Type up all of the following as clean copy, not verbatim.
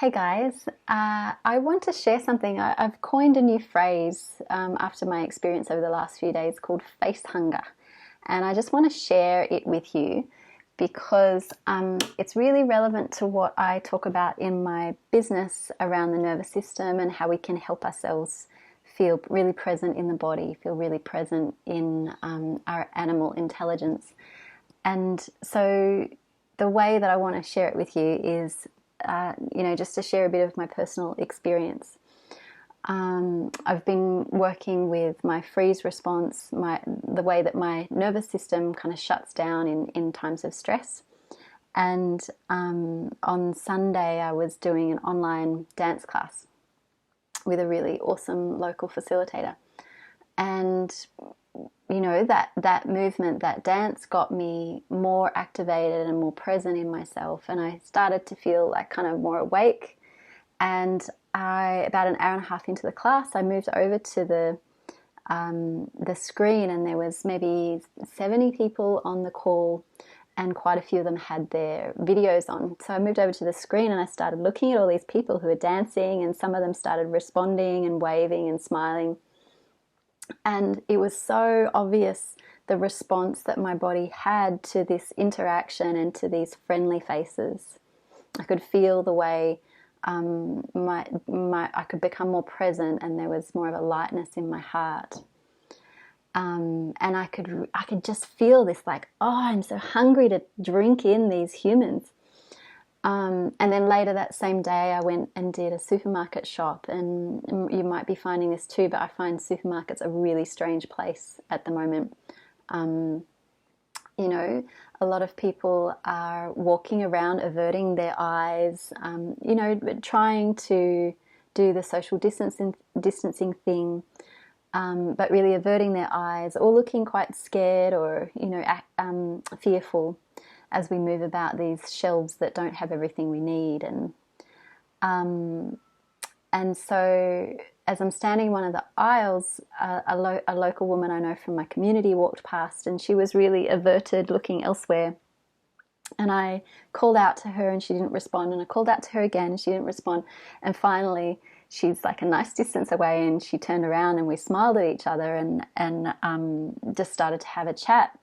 Hey guys, I want to share something. I've coined a new phrase after my experience over the last few days called face hunger. And I just want to share it with you because it's really relevant to what I talk about in my business around the nervous system and how we can help ourselves feel really present in the body, feel really present in our animal intelligence. And so the way that I want to share it with you is just to share a bit of my personal experience. I've been working with my freeze response, the way that my nervous system kind of shuts down in times of stress. And on Sunday, I was doing an online dance class with a really awesome local facilitator. And that movement, that dance got me more activated and more present in myself. And I started to feel like kind of more awake. And about an hour and a half into the class, I moved over to the screen, and there was maybe 70 people on the call, and quite a few of them had their videos on. So I moved over to the screen and I started looking at all these people who were dancing, and some of them started responding and waving and smiling. And it was so obvious the response that my body had to this interaction and to these friendly faces. I could feel the way I could become more present, and there was more of a lightness in my heart. And I could just feel this like, oh, I'm so hungry to drink in these humans. And then later that same day, I went and did a supermarket shop, and you might be finding this too, but I find supermarkets a really strange place at the moment. A lot of people are walking around, averting their eyes, trying to do the social distancing thing, but really averting their eyes, or looking quite scared or, fearful as we move about these shelves that don't have everything we need. And so as I'm standing in one of the aisles, a local woman I know from my community walked past, and she was really averted, looking elsewhere. And I called out to her and she didn't respond, and I called out to her again and she didn't respond. And finally, she's like a nice distance away, and she turned around and we smiled at each other and just started to have a chat.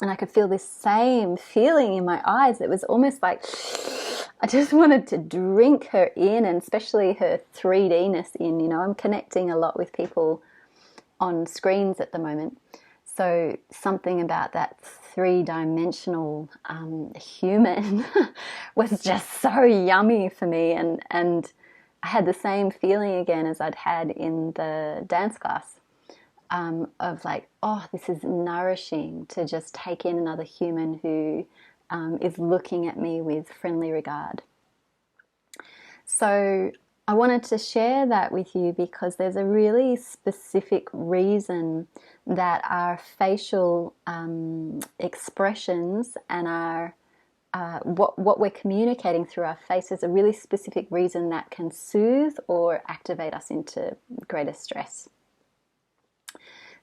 And I could feel this same feeling in my eyes. It was almost like I just wanted to drink her in, and especially her 3D-ness in. I'm connecting a lot with people on screens at the moment. So something about that three-dimensional human was just so yummy for me. And I had the same feeling again as I'd had in the dance class. Of like, oh, this is nourishing to just take in another human who is looking at me with friendly regard. So I wanted to share that with you because there's a really specific reason that our facial expressions and our what we're communicating through our face is a really specific reason that can soothe or activate us into greater stress.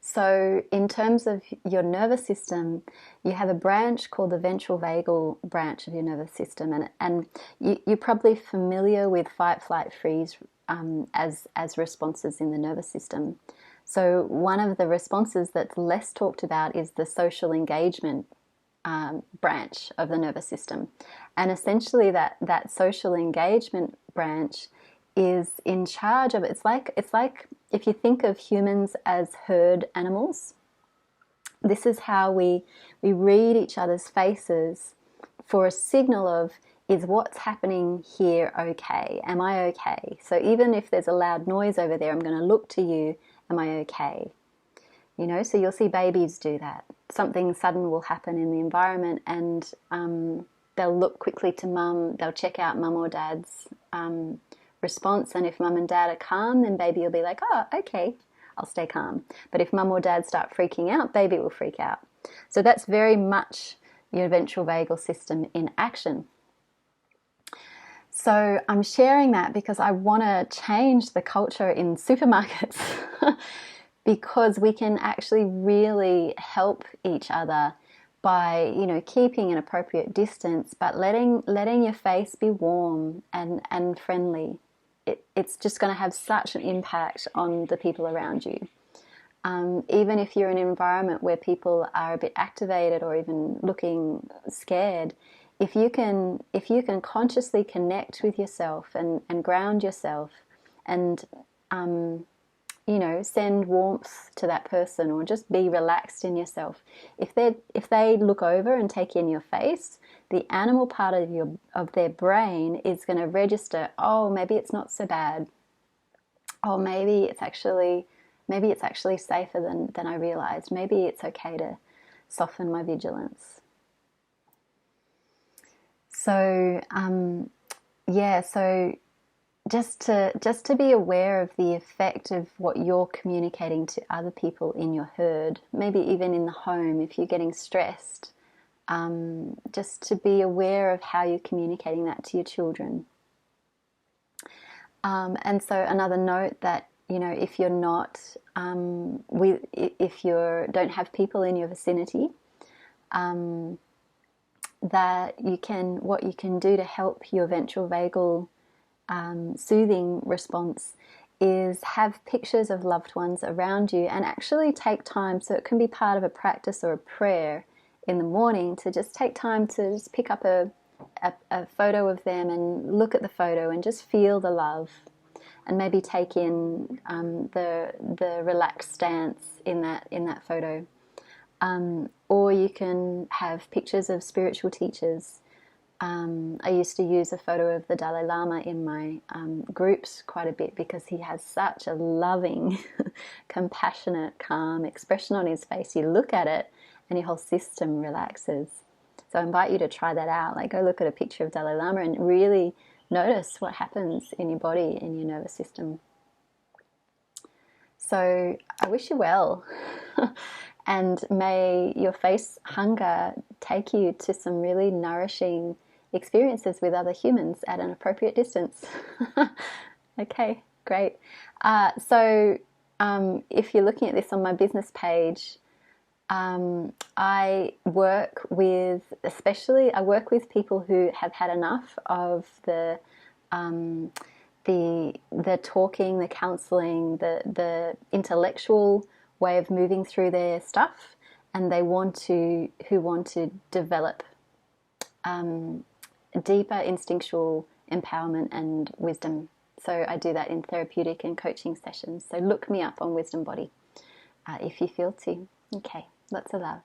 So in terms of your nervous system, you have a branch called the ventral vagal branch of your nervous system, and you're probably familiar with fight, flight, freeze as responses in the nervous system. So one of the responses that's less talked about is the social engagement branch of the nervous system. And essentially that social engagement branch is in charge of, it's like if you think of humans as herd animals, this is how we read each other's faces for a signal of, is what's happening here okay? Am I okay? So even if there's a loud noise over there, I'm going to look to you, am I okay? So you'll see babies do that. Something sudden will happen in the environment, and they'll look quickly to mum, they'll check out mum or dad's response, and if mum and dad are calm, then baby will be like, oh, okay, I'll stay calm. But if mum or dad start freaking out, baby will freak out. So that's very much your ventral vagal system in action. So I'm sharing that because I want to change the culture in supermarkets because we can actually really help each other by, you know, keeping an appropriate distance, but letting your face be warm and friendly. It's just going to have such an impact on the people around you. Even if you're in an environment where people are a bit activated or even looking scared, if you can consciously connect with yourself and ground yourself and you know, send warmth to that person, or just be relaxed in yourself. If they look over and take in your face, the animal part of their brain is going to register, oh, maybe it's not so bad. Oh, maybe it's actually safer than I realized. Maybe it's okay to soften my vigilance. So so just to be aware of the effect of what you're communicating to other people in your herd, maybe even in the home if you're getting stressed, just to be aware of how you're communicating that to your children. And so another note that, you know, if you're not if you don't have people in your vicinity, that what you can do to help your ventral vagal soothing response is have pictures of loved ones around you, and actually take time, so it can be part of a practice or a prayer in the morning, to just take time to just pick up a photo of them and look at the photo and just feel the love, and maybe take in the relaxed stance in that photo. Or you can have pictures of spiritual teachers. I used to use a photo of the Dalai Lama in my groups quite a bit, because he has such a loving, compassionate, calm expression on his face. You look at it and your whole system relaxes. So I invite you to try that out. Like, go look at a picture of Dalai Lama and really notice what happens in your body, in your nervous system. So I wish you well. And may your face hunger take you to some really nourishing experiences with other humans at an appropriate distance. Okay, great. So if you're looking at this on my business page, I work with people who have had enough of the talking, the counseling, the intellectual way of moving through their stuff, and who want to develop deeper instinctual empowerment and wisdom. So I do that in therapeutic and coaching sessions. So look me up on Wisdom Body if you feel to. Okay, lots of love.